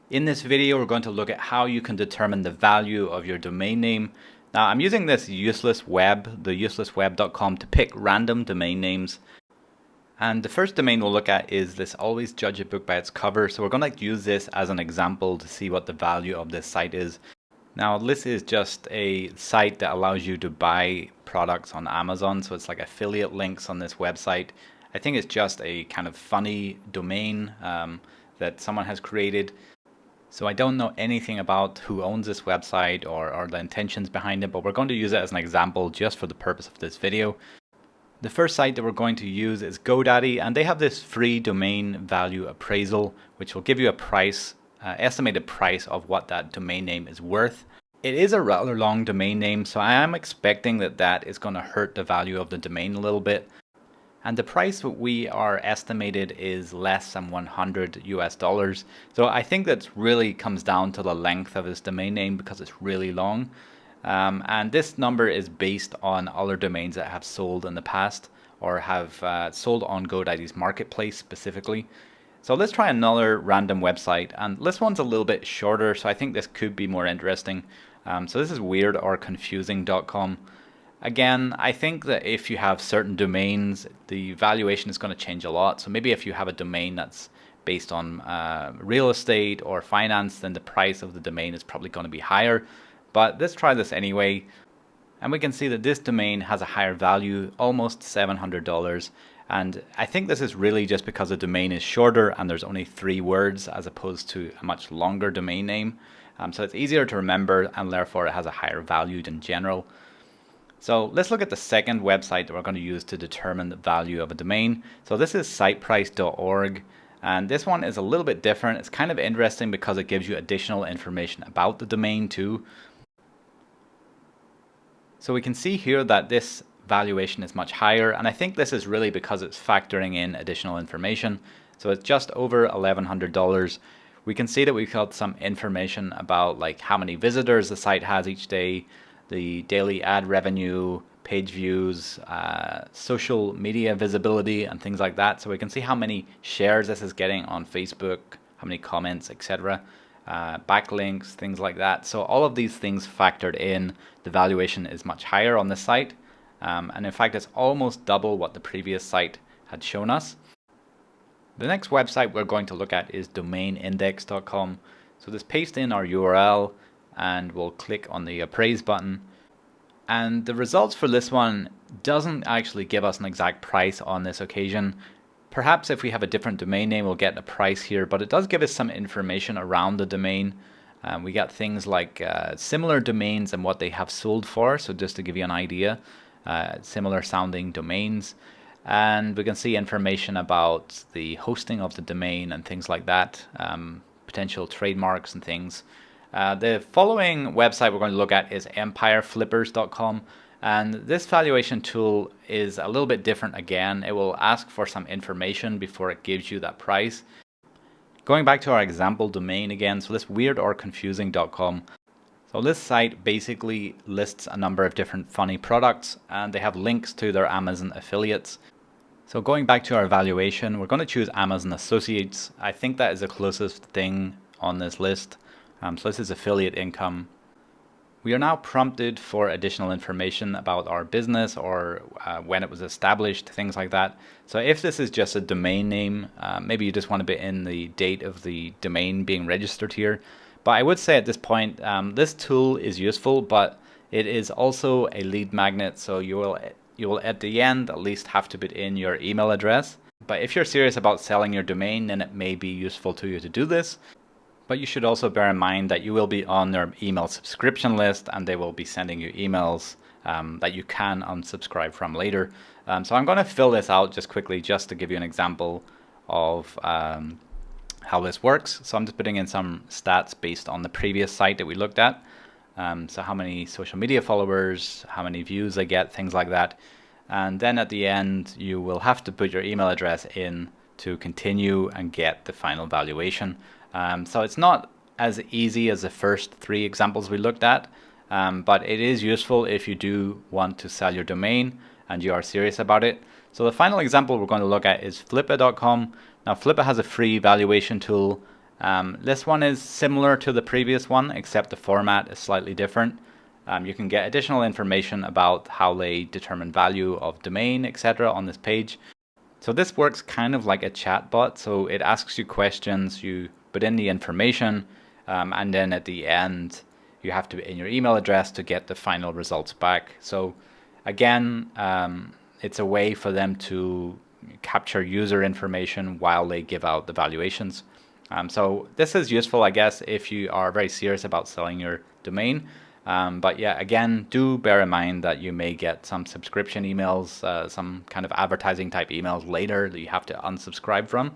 In this video, we're going to look at how you can determine the value of your domain name. Now, I'm using this useless web, the uselessweb.com, to pick random domain names. And the first domain we'll look at is this always judge a book by its cover. So we're going to use this as an example to see what the value of this site is. Now, this is just a site that allows you to buy products on Amazon. So it's like affiliate links on this website. I think it's just a kind of funny domain that someone has created. So I don't know anything about who owns this website or the intentions behind it, but we're going to use it as an example just for the purpose of this video. The first site that we're going to use is GoDaddy, and they have this free domain value appraisal, which will give you a price, estimated price of what that domain name is worth. It is a rather long domain name, so I am expecting that is going to hurt the value of the domain a little bit. And the price that we are estimated is less than $100 US. So I think that really comes down to the length of this domain name because it's really long. And this number is based on other domains that have sold in the past or have sold on GoDaddy's marketplace specifically. So let's try another random website, and this one's a little bit shorter, so I think this could be more interesting. So this is weirdorconfusing.com. Again, I think that if you have certain domains, the valuation is going to change a lot. So maybe if you have a domain that's based on real estate or finance, then the price of the domain is probably going to be higher. But let's try this anyway. And we can see that this domain has a higher value, almost $700. And I think this is really just because the domain is shorter and there's only 3 words as opposed to a much longer domain name. So it's easier to remember, and therefore it has a higher value in general. So let's look at the second website that we're going to use to determine the value of a domain. So this is siteprice.org, and this one is a little bit different. It's kind of interesting because it gives you additional information about the domain too. So we can see here that this valuation is much higher, and I think this is really because it's factoring in additional information. So it's just over $1,100. We can see that we've got some information about like how many visitors the site has each day, the daily ad revenue, page views, social media visibility, and things like that. So we can see how many shares this is getting on Facebook, how many comments, etc., backlinks, things like that. So all of these things factored in, the valuation is much higher on this site. And in fact, it's almost double what the previous site had shown us. The next website we're going to look at is domainindex.com. So let's paste in our URL, and we'll click on the appraise button. And the results for this one doesn't actually give us an exact price on this occasion. Perhaps if we have a different domain name, we'll get a price here, but it does give us some information around the domain. We got things like similar domains and what they have sold for. So just to give you an idea, similar sounding domains. And we can see information about the hosting of the domain and things like that, potential trademarks and things. The following website we're going to look at is empireflippers.com, and this valuation tool is a little bit different again. It will ask for some information before it gives you that price. Going back to our example domain again, so this weirdorconfusing.com. So this site basically lists a number of different funny products, and they have links to their Amazon affiliates. So going back to our valuation, we're going to choose Amazon Associates. I think that is the closest thing on this list. So this is affiliate income. We are now prompted for additional information about our business or when it was established, things like that. So if this is just a domain name, maybe you just want to put in the date of the domain being registered here. But I would say at this point, this tool is useful, but it is also a lead magnet. So you will at the end at least have to put in your email address. But if you're serious about selling your domain, then it may be useful to you to do this. But you should also bear in mind that you will be on their email subscription list, and they will be sending you emails that you can unsubscribe from later. So I'm going to fill this out just quickly just to give you an example of how this works. So I'm just putting in some stats based on the previous site that we looked at. So how many social media followers, how many views they get, things like that. And then at the end, you will have to put your email address in to continue and get the final valuation. So it's not as easy as the first 3 examples we looked at, but it is useful if you do want to sell your domain and you are serious about it. So the final example we're going to look at is flippa.com. Now Flippa has a free valuation tool, This one is similar to the previous one, except the format is slightly different. You can get additional information about how they determine value of domain, etc. on this page. So this works kind of like a chatbot. So it asks you questions, you put in the information, and then at the end you have to put in your email address to get the final results back. So again, it's a way for them to capture user information while they give out the valuations. So this is useful, I guess, if you are very serious about selling your domain. But yeah, again, do bear in mind that you may get some subscription emails, some kind of advertising type emails later that you have to unsubscribe from.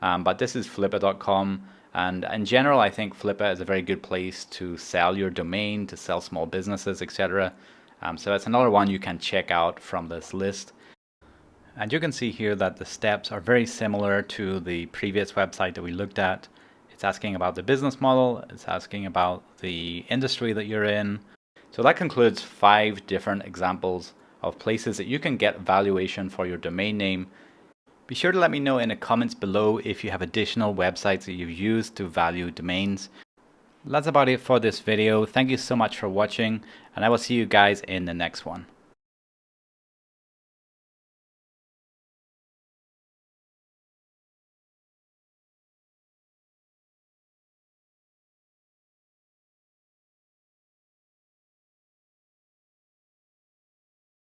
But this is Flippa.com. And in general, I think Flippa is a very good place to sell your domain, to sell small businesses, etc. So that's another one you can check out from this list. And you can see here that the steps are very similar to the previous website that we looked at. It's asking about the business model, it's asking about the industry that you're in. So that concludes 5 different examples of places that you can get valuation for your domain name. Be sure to let me know in the comments below if you have additional websites that you've used to value domains. That's about it for this video. Thank you so much for watching, and I will see you guys in the next one.